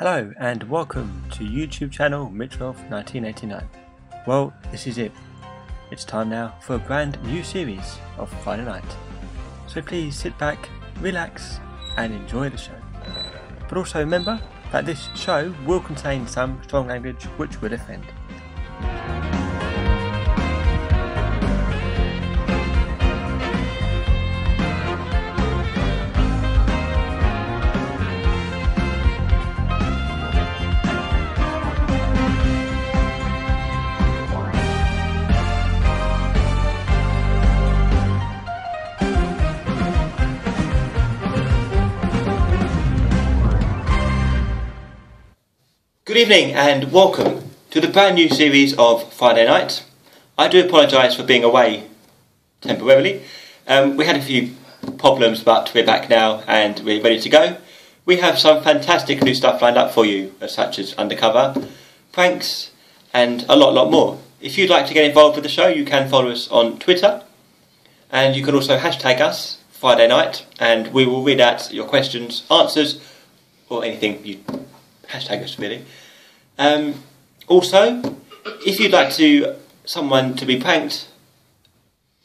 Hello and welcome to YouTube channel Mitch 1989. Well, this is it. It's time now for a brand new series of Friday Night. So please sit back, relax and enjoy the show. But also remember that this show will contain some strong language which will offend. Good evening and welcome to the brand new series of Friday Night. I do apologise for being away temporarily. We had a few problems, but we're back now and we're ready to go. We have some fantastic new stuff lined up for you, such as undercover, pranks and a lot more. If you'd like to get involved with the show, you can follow us on Twitter and you can also hashtag us Friday Night and we will read out your questions, answers or anything you hashtag us really. Also, if you'd like someone to be pranked,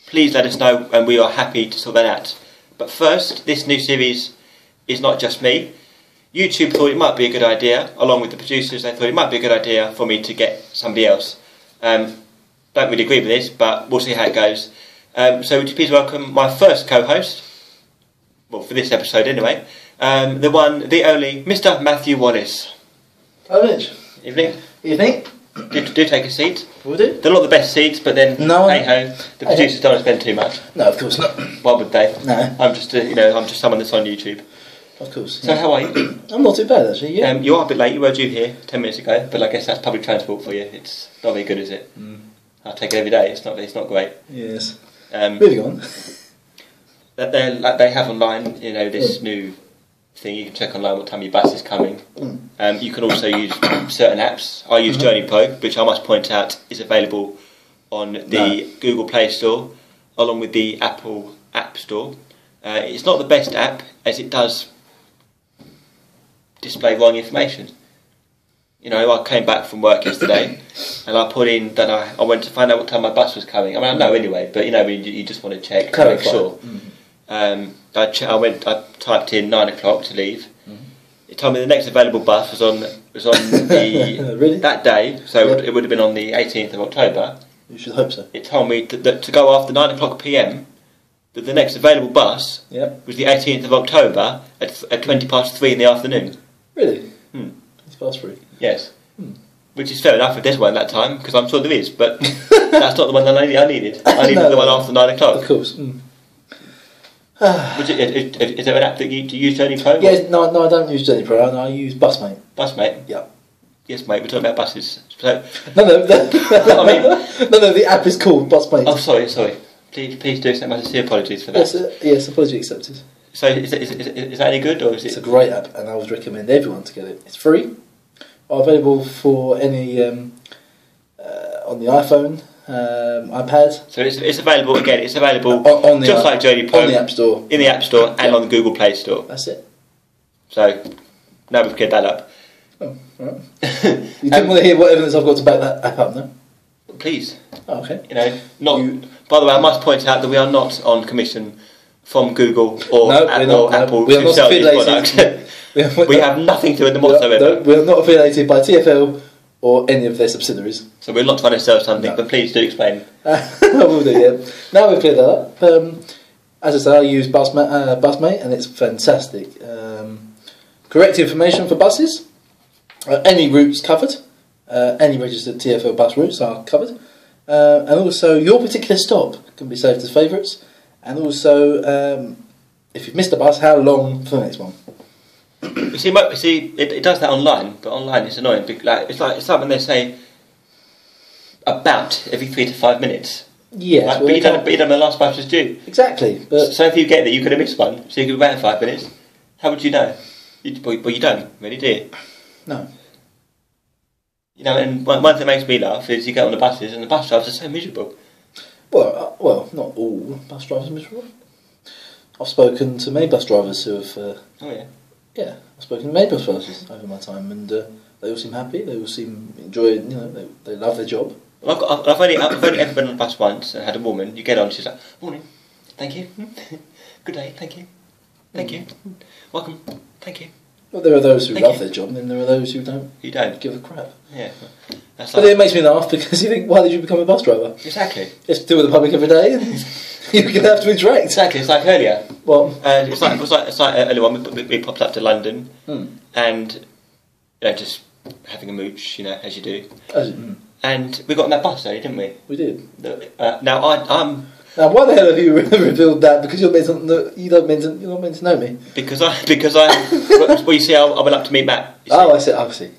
please let us know and we are happy to sort that out. But first, this new series is not just me. YouTube thought it might be a good idea, along with the producers, they thought it might be a good idea for me to get somebody else. Don't really agree with this, but we'll see how it goes. So would you please welcome my first co-host, well for this episode anyway, the one, the only, Mr. Matthew Wallace. Hello, Mitch. Evening. Evening. Do take a seat. Will do. They're not the best seats, but then hey ho, the producers don't want to spend too much. No, of course not. Why would they? No. I'm just, I'm just someone that's on YouTube. Of course. So how are you? I'm not too bad actually. Yeah. You are a bit late. You were due here 10 minutes ago, but I guess that's public transport for you. It's not very good, is it? I take it every day. It's not great. Yes. Moving on. That they have online, this new thing. You can check online what time your bus is coming. You can also use certain apps. I use Journey Pro, which I must point out is available on the Google Play Store along with the Apple App Store. It's not the best app as it does display wrong information. I came back from work yesterday and I put in that I went to find out what time my bus was coming. I mean, I know anyway, but you just want to check to make sure. I typed in 9 o'clock to leave. It told me the next available bus was on the really? that day, so it would have been on the 18th of October. You should hope so. It told me that to go after 9 o'clock PM, that the next available bus was the 18th of October at 20 past 3 in the afternoon. Really? It's past 3. Yes. Which is fair enough if there's one at that time, because I'm sure there is, but that's not the one that I needed. I needed the one after 9 o'clock. Of course. Is there an app that you use Journey Pro? Yes, no, I don't use Journey Pro. I use BUSMATE. BUSMATE? Yeah. Yes, mate. We're talking about buses. So, no. The app is called BUSMATE. Oh, sorry. Please do accept my sincere apologies for that. Yes, apology accepted. So, is that any good, or is it? It's a great app, and I would recommend everyone to get it. It's free. Available for any on the iPhone. iPad. So it's available again. It's available on just like Journey Pro on the App Store. In the App Store and on the Google Play Store. That's it. So now we've cleared that up. Oh, right. You didn't want to hear what evidence I've got to back that app up, no? Please. Oh, okay. By the way, I must point out that we are not on commission from Google or Apple to sell these products. We have nothing to do with them whatsoever. No, we are not affiliated by TFL or any of their subsidiaries. So we're not trying to sell something, but please do explain. I will do, yeah. Now we've cleared that up. As I say, I use BUSMATE and it's fantastic. Correct information for buses. Any routes covered. Any registered TFL bus routes are covered. And also your particular stop can be saved as favourites. And also, if you've missed a bus, how long for the next one? You see, it does that online, but online it's annoying. It's like when they say about every 3 to 5 minutes. Yes, but you don't know the last bus was due. Exactly. But so if you get there, you could have missed one. So you could be waiting 5 minutes. How would you know? Well, you don't really, do you? No. And one thing that makes me laugh is you get on the buses and the bus drivers are so miserable. Well, not all bus drivers are miserable. I've spoken to many bus drivers who have Yeah, I've spoken to many bus drivers over my time, and they all seem happy. They all seem enjoying. They love their job. Well, I've only ever been on a bus once and had a woman. You get on, she's like, "Morning, thank you, good day, thank you, thank you, welcome, thank you." Well, there are those who love their job, and then there are those who don't. You don't give a crap. Yeah, that's but it makes me laugh because you think, why did you become a bus driver? Exactly. You have to deal with the public every day, and you're going to have to interact. Exactly. It's like earlier. Well, it's like earlier on. We popped up to London, and just having a mooch, as you do. And we got on that bus earlier, didn't we? We did. Now I'm. Now, why the hell have you revealed that? Because you're not meant to know me. Because well, you see, I went up to meet Matt. Oh, I see.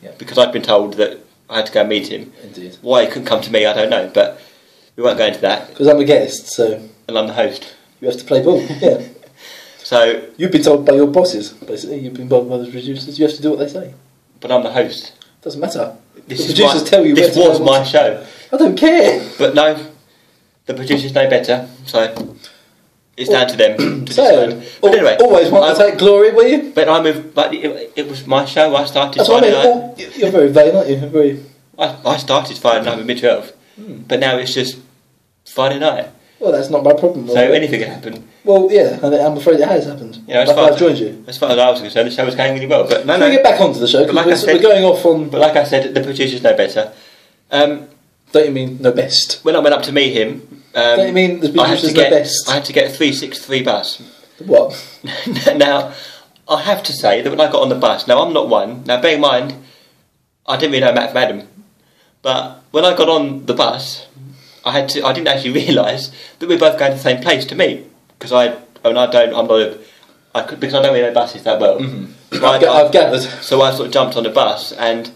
Yeah. Because I'd been told that I had to go and meet him. Indeed. Why he couldn't come to me, I don't know, but we won't go into that. Because I'm a guest, so. And I'm the host. You have to play ball. Yeah. So you've been told by your bosses, basically. You've been told by the producers. You have to do what they say. But I'm the host. Doesn't matter. This the producers tell you. This was my show. I don't care. But no. The producers know better, so it's down to them to decide. But anyway, always want to take glory, will you? But I moved. Like it was my show. I started. That's what I mean. You're very vain, aren't you? I started Friday night with Mitch, but now it's just Friday night. Well, that's not my problem. So anything can happen. Well, yeah, and I'm afraid it has happened. I've joined you. As far as I was concerned, the show was going really well. But no. Get back onto the show because we're going off on. But like I said, the producers know better. Don't you mean know best? When I went up to meet him. Don't you mean the producers know best? I had to get a 363 bus. What? Now, I have to say that when I got on the bus, now I'm not one. Now, bear in mind, I didn't really know Matt from Adam, but when I got on the bus, I didn't actually realise that we were both going to the same place to meet because because I don't really know buses that well. So I've gathered. So I sort of jumped on the bus and.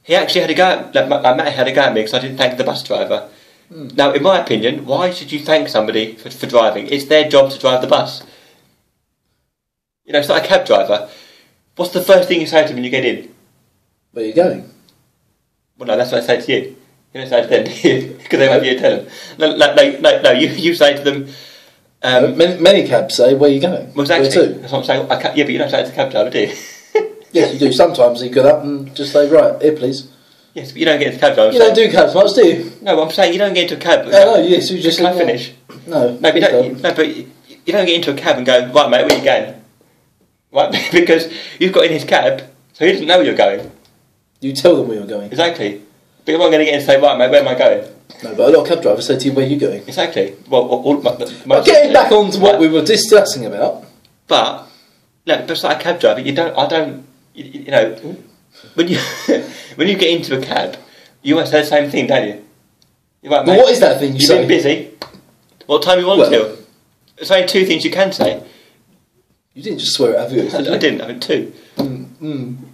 He actually had a go. Matt had a go at me because I didn't thank the bus driver. Now, in my opinion, why should you thank somebody for driving? It's their job to drive the bus. It's like a cab driver. What's the first thing you say to them when you get in? Where are you going? Well, no, that's what I say to you. You don't say to them, do you? Because they won't be able to tell them. No. You say to them. Many cabs say, "Where are you going?" Well, exactly. That's what I'm saying. Yeah, but you don't say it to the cab driver, do you? Yes, you do. Sometimes you get up and just say, "Right, here, please." Yes, but you don't get into a cab driver. You don't do cabs much, do you? No, I'm saying you don't get into a cab. No, yes, you just. Can I finish? No, but you don't get into a cab and go, "Right, mate, where are you going?" Right, because you've got in his cab, so he doesn't know where you're going. You tell them where you're going. Exactly. But you're not going to get in and say, "Right, mate, where am I going?" No, but a lot of cab drivers say to you, "Where are you going?" Exactly. Well, getting back on to what we were discussing about. But no, but like a cab driver, when you get into a cab, you always say the same thing, don't you? Right, but what is that thing you say? You've been busy. What time you want to? There's only two things you can say. You didn't just swear it, have you? I didn't. I think two.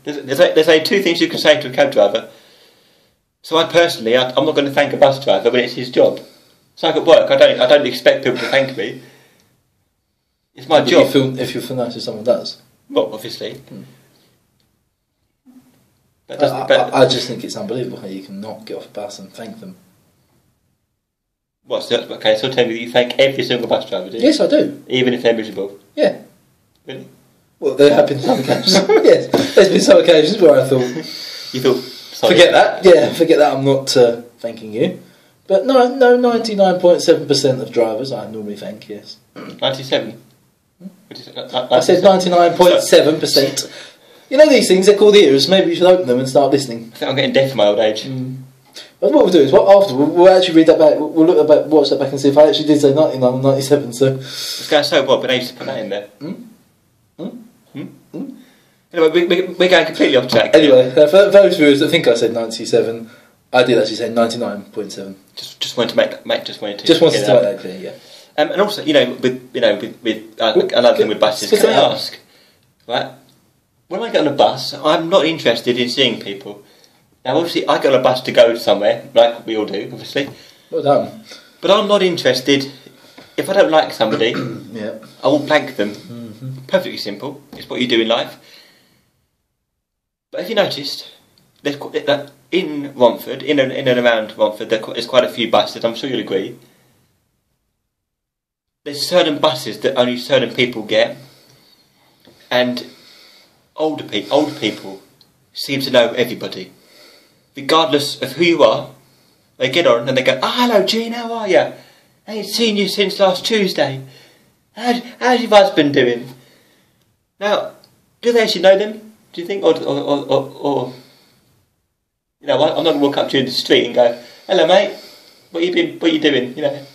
There's only two things you can say to a cab driver. So I'm not going to thank a bus driver when it's his job. It's like at work. I don't expect people to thank me. It's my job. If you feel nice if someone does. Well, obviously. I just think it's unbelievable how you can not get off a bus and thank them. Okay, so tell me that you thank every single bus driver, do you? Yes, I do. Even if they're miserable? Yeah. Really? Well, there have been some occasions. Yes, there's been some occasions where I thought... You thought... Sorry. Forget that. Yeah, forget that. I'm not thanking you. But no, 99.7% of drivers I normally thank, yes. 97? I said 99.7%. You know these things, they're called ears. Maybe you should open them and start listening. I think I'm getting deaf in my old age. But what we'll do is, after we'll actually read that back. We'll look back, watch that back, and see if I actually did say 99 or 97. So it's going so well, but I need to put that in there. Anyway, we're going completely off track. Anyway, for those viewers that think I said 97, I did actually say 99.7. Just wanted to make that. Just wanted to make that clear. Yeah. And also, with another thing with buses, can I ask, right? When I get on a bus, I'm not interested in seeing people. Now, obviously, I get on a bus to go somewhere, like we all do, obviously. Well done. But I'm not interested. If I don't like somebody, I will blank them. Perfectly simple. It's what you do in life. But have you noticed, in Romford, in and around Romford, there's quite a few buses, I'm sure you'll agree. There's certain buses that only certain people get. And older people seem to know everybody. Regardless of who you are, they get on and they go, "Oh, hello Jean, how are you? I ain't seen you since last Tuesday. How's your husband doing?" Now, do they actually know them, do you think? Or you know, I'm not going to walk up to you in the street and go, "Hello mate, what you doing?" You know.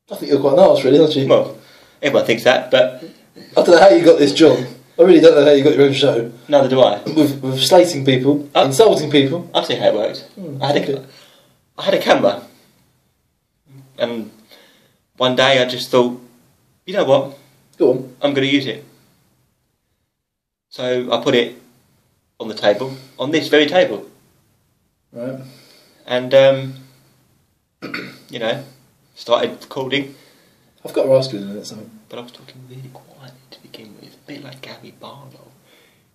I think you're quite an arse, really, aren't you? Well, everyone thinks that, but I don't know how you got this job. I really don't know how you got your own show. neither do I. With slating people, insulting people. I'll tell you how it worked. I had a camera, and one day I just thought, you know what? Go on. I'm going to use it. So I put it on the table, on this very table. Right. And, you know, started recording. I've got to ask you in a minute something. But I was talking really quiet to begin with, a bit like Gary Barlow.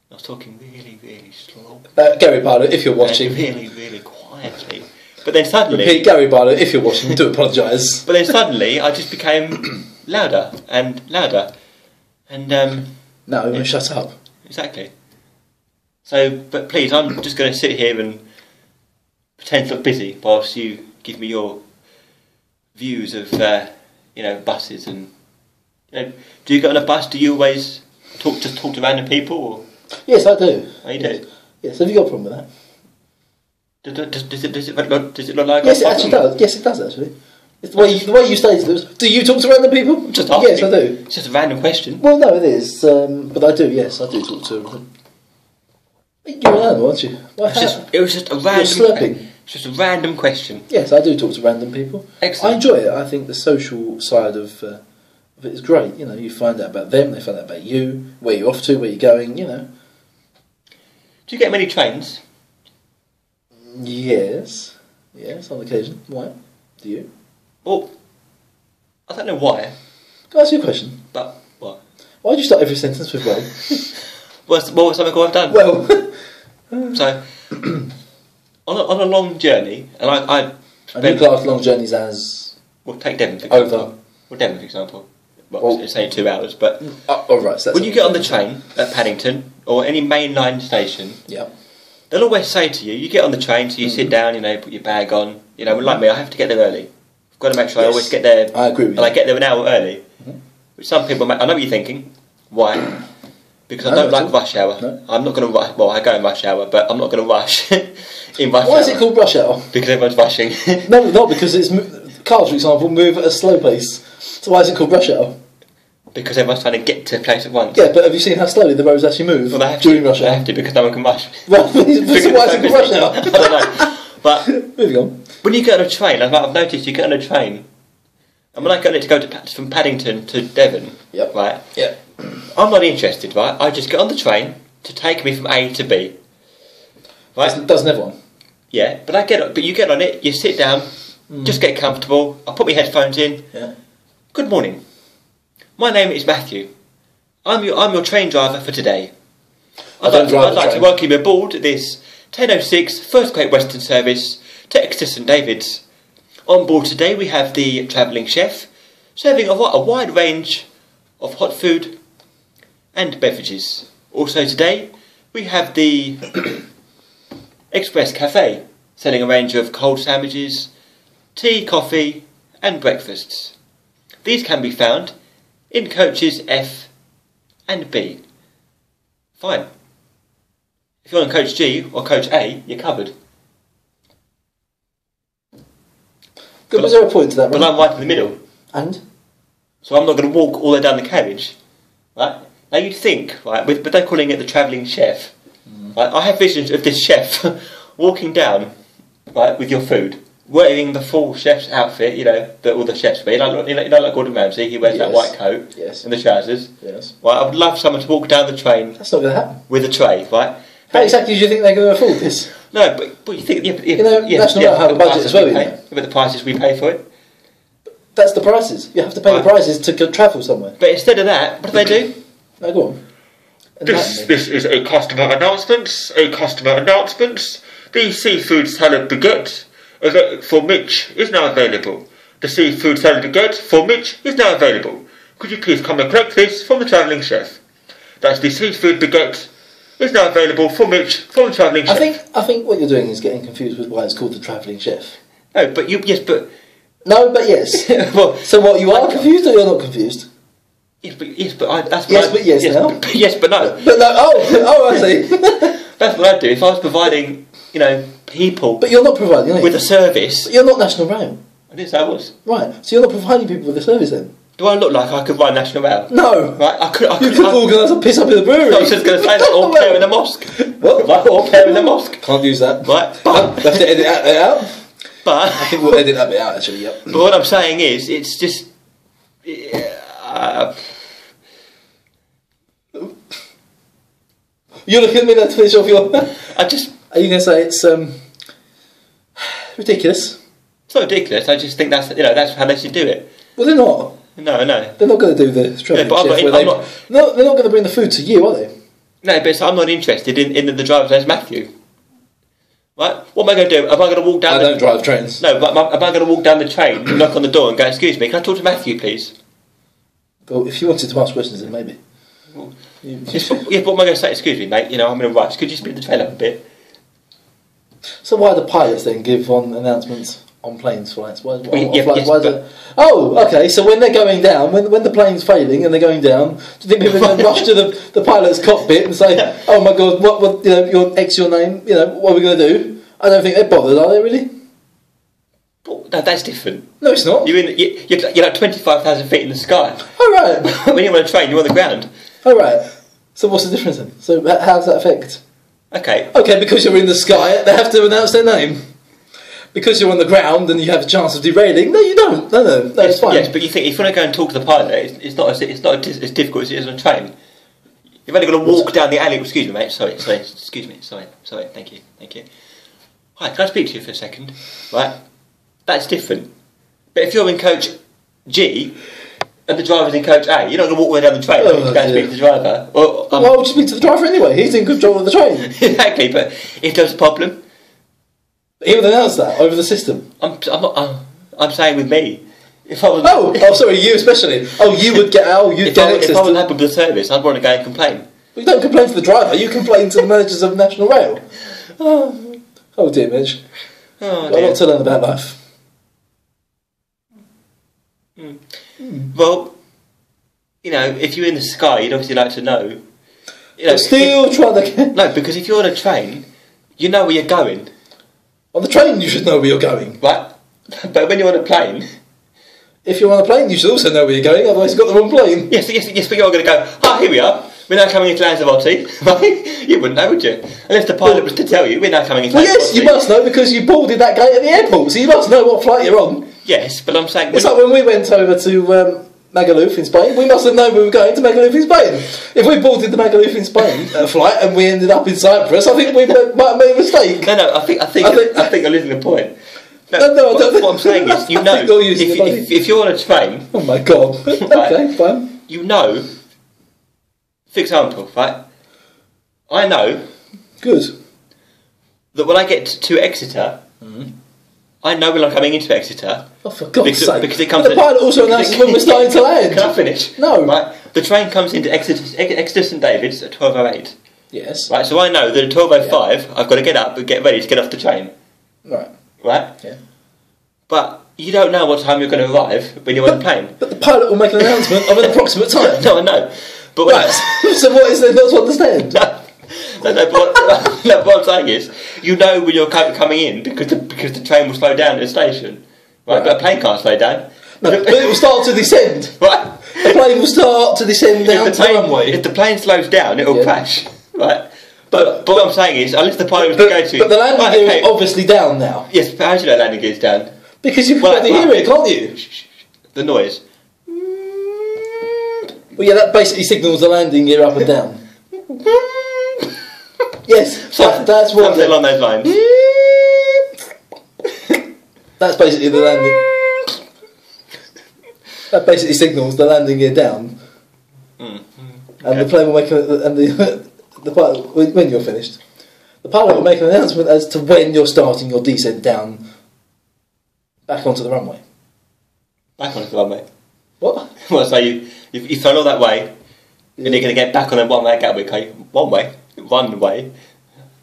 I was talking really, really slow. Gary Barlow, if you're watching. And really, really quietly. But then suddenly... Repeat, Gary Barlow, if you're watching, do apologise. But then suddenly I just became louder and louder. And, no, you want to shut up. Exactly. So, but please, I'm just going to sit here and pretend to look busy whilst you give me your views of, you know, buses and, you know, do you get on a bus? Do you always talk to random people? Or? Yes, I do. Oh, you do? Yes. Have you got a problem with that? Does it look like? Yes, it actually does. Yes, it does actually. It's the way you stated it. Do you talk to random people? Just asking. Yes, I do. It's just a random question. Well, no, it is. But I do. Yes, I do talk to them. You're an animal, aren't you? It was just a random. You're slurping. It's just a random question. Yes, I do talk to random people. Excellent. I enjoy it. I think the social side of it is great. You know, you find out about them, they find out about you, where you're off to, where you're going. You know. Do you get many trains? Yes, on occasion. Why? Do you? Well, I don't know why. Can I ask you a question? But what? Why do you start every sentence with well? What's something I've done? Well. So, on a long journey, and I you class long journeys as... Well, take Devon for example. Over. Well, Devon for example. Well, it's only 2 hours, but... right, so when you get on the train at Paddington, or any mainline station... Yeah. They'll always say to you, you get on the train, so you sit down, you know, put your bag on. You know, like me, I have to get there early. I've got to make sure I always get there. I agree with you. And I get there an hour early. Which some people... I know what you're thinking. Why? Because I don't like rush hour. No. I'm not going to rush. Well, I go in rush hour, but I'm not going to rush in rush hour. Why is it called rush hour? Because everyone's rushing. No, not because it's cars, for example, move at a slow pace. So why is it called rush hour? Because everyone's trying to get to a place at once. Yeah, but have you seen how slowly the roads actually move during rush hour? They have to because no one can rush. Well, so why is it called rush hour? I don't know. But moving on. When you get on a train, I've noticed you get on a train, and when I get on it to go from Paddington to Devon, Yep. right? Yeah. I'm not interested, right? I just get on the train to take me from A to B. Right? Doesn't everyone? Yeah, but you get on it, you sit down, just get comfortable. I put my headphones in. Yeah. Good morning. My name is Matthew. I'm your train driver for today. I'd like to welcome you aboard this 10:06 First Great Western Service to Exeter St David's. On board today we have the travelling chef, serving a wide range of hot food and beverages. Also today we have the Express Cafe, selling a range of cold sandwiches, tea, coffee and breakfasts. These can be found in coaches F and B. Fine. If you're on coach G or coach A, you're covered. Good, was there a point to that? But I'm right in the middle. And? So I'm not going to walk all the way down the carriage. Right? Now you'd think, right, but they're calling it the travelling chef. Right? I have visions of this chef walking down, right, with your food, wearing the full chef's outfit, you know, that all the chefs wear. You know, like Gordon Ramsay, he wears that white coat and the trousers. Yes. Right, I would love someone to walk down the train. That's not going to happen. With a tray, right? How exactly do you think they're going to afford this? No, but you think... that's not how the budget as well, you know. But the prices we pay for it. That's the prices. You have to pay the prices to travel somewhere. But instead of that, what do they do? No, go on. This is a customer announcement. The seafood salad baguette for Mitch is now available. The seafood salad baguette for Mitch is now available. Could you please come and collect this from the travelling chef? That's the seafood baguette is now available for Mitch from the travelling chef. I think what you're doing is getting confused with why it's called the travelling chef. No, but yes, but well, so what? You are confused or you're not confused? Yes, but that's what yes, but yes, yes, now. Yes, but no. But no. Oh, I see. That's what I'd do if I was providing, people. But you're not providing, are you? With a service. But you're not National Rail. I didn't say I was. Right. So you're not providing people with a service then? Do I look like I could run National Rail? No. Right. You could organise a piss up in the brewery. I was just going to say that, or prayer in the mosque. What? Right, or prayer in the mosque. Can't use that. Right. But we have to edit that bit out. But I think we'll edit that bit out actually. Yep. But what I'm saying is, it's just. You're looking at me now to finish off your. I just. Are you going to say it's ridiculous? It's not ridiculous. I just think that's how they should do it. Well, they're not. No. They're not going to do the travelling but chef. They're not going to bring the food to you, are they? No, but I'm not interested in the driver's name's Matthew. Right? What am I going to do? Am I going to walk down? I don't drive trains. No, but am I going to walk down the train, knock on the door, and go, "Excuse me, can I talk to Matthew, please?" Well, if you wanted to ask questions, then maybe. Well, but what am I going to say? Excuse me, mate. I'm in a rush. Could you speed the train up a bit? So why do pilots then give on announcements on planes flights? Why is it? Oh, okay. So when they're going down, when the plane's failing and they're going down, do you think people are going to rush to the pilot's cockpit and say, "Oh my God, what your name? What are we going to do?" I don't think they're bothered, are they really? No, that's different. No, it's not. You're like 25,000 feet in the sky. All right. When you're on a train, you're on the ground. All right. So what's the difference then? So how does that affect? Okay, because you're in the sky, they have to announce their name. Because you're on the ground and you have a chance of derailing, no, you don't. No, it's fine. Yes, but you think if you want to go and talk to the pilot, it's not as difficult as it is on a train. You've only got to walk down the alley. Excuse me, mate. Sorry. Excuse me. Sorry. Thank you. Hi, can I speak to you for a second? Right, that's different. But if you're in coach G and the driver's in coach A, you're not going to walk way down the train to go and speak to the driver. Why would you speak to the driver anyway? He's in control of the train. Exactly, but if there's a problem, he would announce that over the system. I'm saying with me. If I was, sorry, you especially. You would get out. If I was happy with the service, I'd want to go and complain. Well, you don't complain to the driver. You complain to the managers of National Rail. Oh dear, Mitch. Oh dear. I've got to learn about life. Well, if you're in the sky, you'd obviously like to know. Trying to get. No, because if you're on a train, you know where you're going. On the train, you should know where you're going. Right, but when you're on a plane. If you're on a plane, you should also know where you're going, otherwise you've got the wrong plane. Yes, but you're going to go, here we are, we're now coming into Lanzarote, right? You wouldn't know, would you? Unless the pilot was to tell you, we're now coming into Lanzarote. Yes, you must know, because you boarded that gate at the airport, so you must know what flight you're on. Yes, but I'm saying... It's like when we went over to Magaluf in Spain, we must have known we were going to Magaluf in Spain. If we boarded the Magaluf in Spain flight and we ended up in Cyprus, I think we might have made a mistake. No, I think you're losing the point. No, I don't think... What I'm saying is, if you're on a train... Oh my God. Okay, fine. You know, for example, right, I know... Good. That when I get to Exeter, I know when I'm coming into Exeter... Oh, for God's sake. Because it comes... But the pilot also announces when we're starting to land. Can I finish? No. Right, the train comes into Exeter St David's at 12:08. Yes. Right, so I know that at 12:05 I've got to get up and get ready to get off the train. Right. Right? Yeah. But you don't know what time you're going to arrive when you're on the plane. But the pilot will make an announcement of an approximate time. No, I know. But so what is there not to understand? But what I'm saying is, you know when you're coming in because the train will slow down at the station. Right? But a plane can't slow down. No, but it will start to descend. Right? The plane will start to descend down the runway. If the plane slows down, it will crash. Right? But what I'm saying is, unless the pilot was to go to... But the landing gear is obviously down now. Yes, but how do you know landing gear is down? Because you can hear it, can't you? The noise. Well, yeah, that basically signals the landing gear up and down. Yes, that's what... Something along those lines. That's basically the landing... That basically signals the landing gear down. And the plane will make... The pilot, when you're finished, the pilot will make an announcement as to when you're starting your descent down back onto the runway. Back onto the runway? What? Well, so you You've thrown all that way, and you're going to get back on that one-way gateway, okay? One way.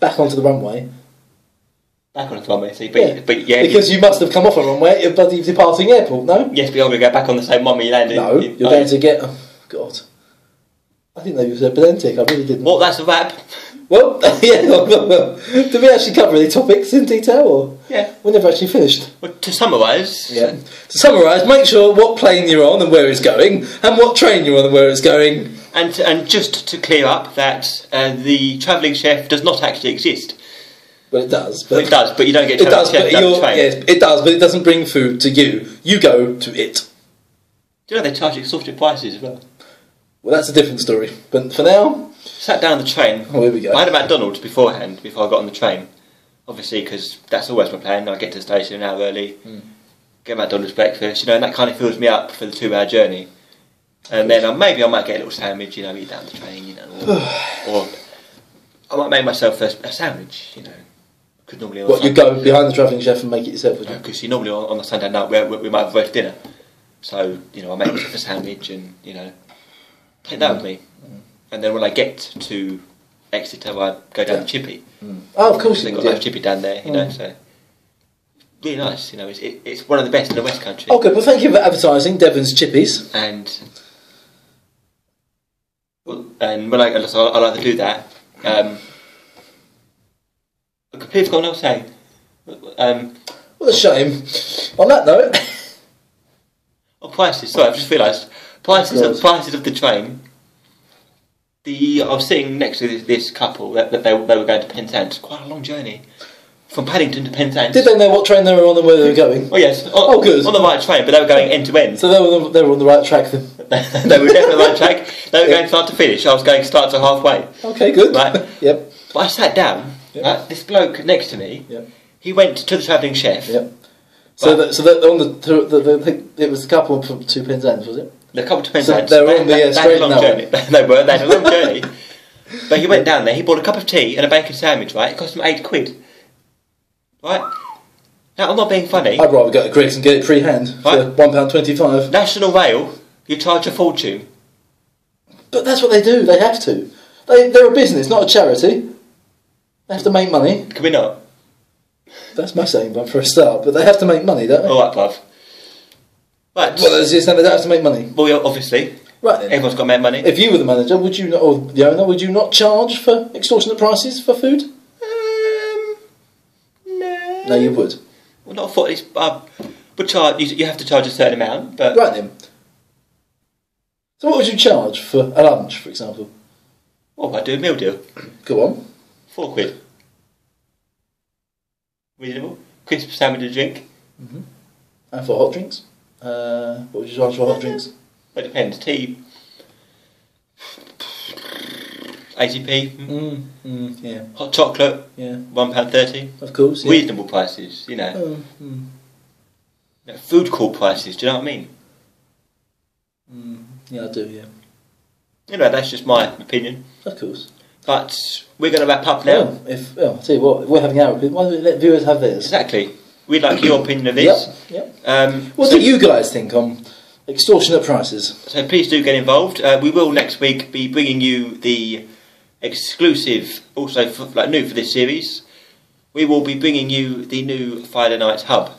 Back onto the runway. Back on the runway, see? Because you must have come off a runway at your bloody departing airport, no? Yes, but you're going to go back on the same one where you landed. No, you're going to get... Oh, God. I didn't know you were so pedantic, I really didn't. Well, that's a wrap. Well, yeah, did we actually cover any topics in detail, or...? Yeah. We never actually finished. Well, to summarise... Yeah. To summarise, make sure what plane you're on and where it's going, and what train you're on and where it's going. And just to clear up that the travelling chef does not actually exist. Well, it does. But it does, but you don't get travelling chef down the train. Yes, it does, but it doesn't bring food to you. You go to it. Do you know they charge extortionate prices as well? Well, that's a different story. But for now... Sat down on the train. Oh, here we go. I had a McDonald's beforehand, before I got on the train. Obviously, because that's always my plan. I get to the station an hour early, get McDonald's breakfast, and that kind of fills me up for the 2-hour journey. And then maybe I might get a little sandwich, eat down the train, or I might make myself a sandwich, Because normally on you go behind the travelling chef and make it yourself, would you? Because normally on a Sunday night we might have roast dinner, so I make myself a sandwich and take that with me. And then when I get to Exeter, I go down to Chippy. Oh, of course, they've got a Chippy down there, so really nice. It's one of the best in the West Country. Oh, good. Well, thank you for advertising Devon's Chippies. And when I like to do that. I completely forgot what I was saying. What a shame. On that note, prices. Sorry, I've just realised prices of the train. I was sitting next to this couple that they were going to Penzance. Quite a long journey from Paddington to Penzance. Did they know what train they were on and where they were going? Oh yes. Good. On the right train, but they were going end to end. So they were on the right track then. They were definitely on the right track. They were going start to finish. I was going start to halfway. Okay, good. Right. Yep. But I sat down. Yep. Right, this bloke next to me. Yep. He went to the travelling chef. Yep. So that on it was the couple from 2 Penzance, was it? The couple to Penzance. So they were on the straight long journey. They had a long journey. But he went down there. He bought a cup of tea and a bacon sandwich. Right, it cost him £8. Right. Now I'm not being funny. I'd rather go to Greggs and get it free-hand for £1.25. National Rail, you charge a fortune. But that's what they do. They have to. They're a business, not a charity. They have to make money. Can we not? That's my saying, but for a start. But they have to make money, don't they? All right, bruv. Right. Well, they have to make money. Well, yeah, obviously. Right then. Everyone's got to make money. If you were the manager, would you not, or the owner, would you not charge for extortionate prices for food? No. No, you would. Well, not for this. Would charge. You have to charge a certain amount, but right then. So, what would you charge for a lunch, for example? Oh, I do a meal deal. Go on. £4. Reasonable. Crisp sandwich and drink. And for hot drinks? What would you charge for hot drinks? Well, it depends. Tea, 80p. Yeah. Hot chocolate, yeah. £1.30. Of course, yeah. Reasonable prices, Food court prices, do you know what I mean? Yeah, I do, yeah. That's just my opinion. Of course. But we're going to wrap up now. I'll tell you what, if we're having our opinion, why don't we let viewers have theirs? Exactly. We'd like your opinion of this. Yep. What do you guys think on extortionate prices? So please do get involved. We will next week be bringing you the exclusive, also new for this series. We will be bringing you the new Friday Night Hub.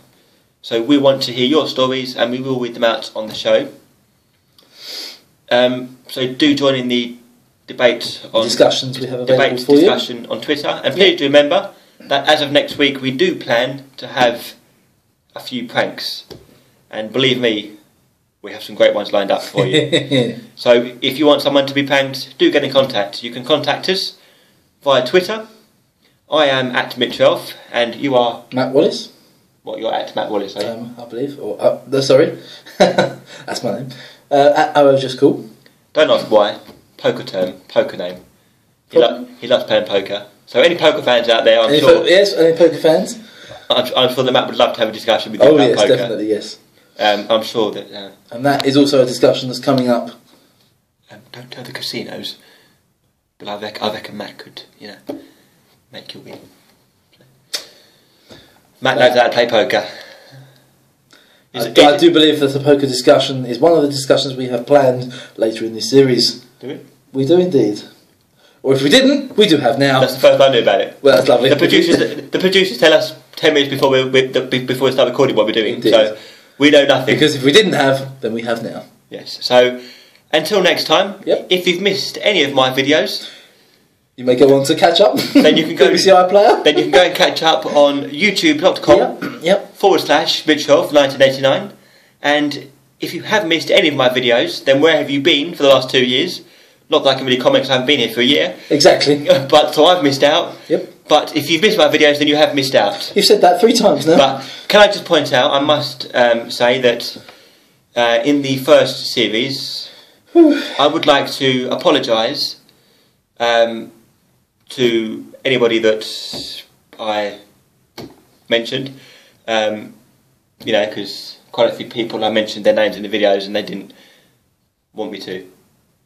So we want to hear your stories and we will read them out on the show. So do join in the debate on discussions we have available for discussion on Twitter, and please do remember that as of next week we do plan to have a few pranks, and believe me, we have some great ones lined up for you. So if you want someone to be pranked, do get in contact. You can contact us via Twitter. I am at Mitch Relph, and you are Matt Wallace. What, you're at Matt Wallace, are you? I believe. Or sorry, that's my name. At Just Cool. Don't ask why. Poker name. He loves playing poker. So any poker fans out there, I'm sure. Yes, any poker fans? I'm sure that Matt would love to have a discussion with you about poker. Oh yes, definitely, yes. I'm sure that. And that is also a discussion that's coming up. Don't tell the casinos, but I reckon Matt could, make you win. Matt knows how to play poker. I do believe that the poker discussion is one of the discussions we have planned later in this series. Do we? We do indeed. Or if we didn't, we do have now. That's the first I knew about it. Well, that's lovely. The producers tell us 10 minutes before we start recording what we're doing. Indeed. So we know nothing. Because if we didn't have, then we have now. Yes. So until next time, Yep. if you've missed any of my videos, you may go on to catch up. Then you can go. BBC iPlayer. Then you can go and catch up on youtube.com Yep. /Mitch 1989. And if you have missed any of my videos, then where have you been for the last 2 years? Not that I can really comment because I haven't been here for a year. Exactly. But so I've missed out. Yep. But if you've missed my videos, then you have missed out. You've said that 3 times now. But can I just point out, I must say that in the first series, I would like to apologise to anybody that I mentioned. You know, because quite a few people I mentioned their names in the videos and they didn't want me to,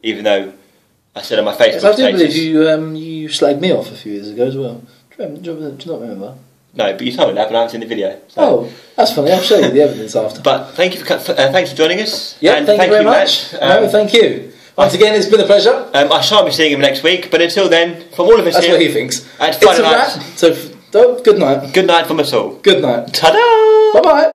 even though I said on my Facebook yes, I do status. believe you slagged me off a few years ago as well. Do you not remember? No, but you told me that, but I haven't seen the video. So. Oh, that's funny. I'll show you the evidence after. But thank you thanks for joining us. Yeah, and thank you very much. Matt. Thank you. Once again, it's been a pleasure. I shan't be seeing him next week, but until then, from all of us That's here, what he thinks. At It's Friday a night. wrap. So, good night. Good night from us all. Good night. Ta-da! Bye bye.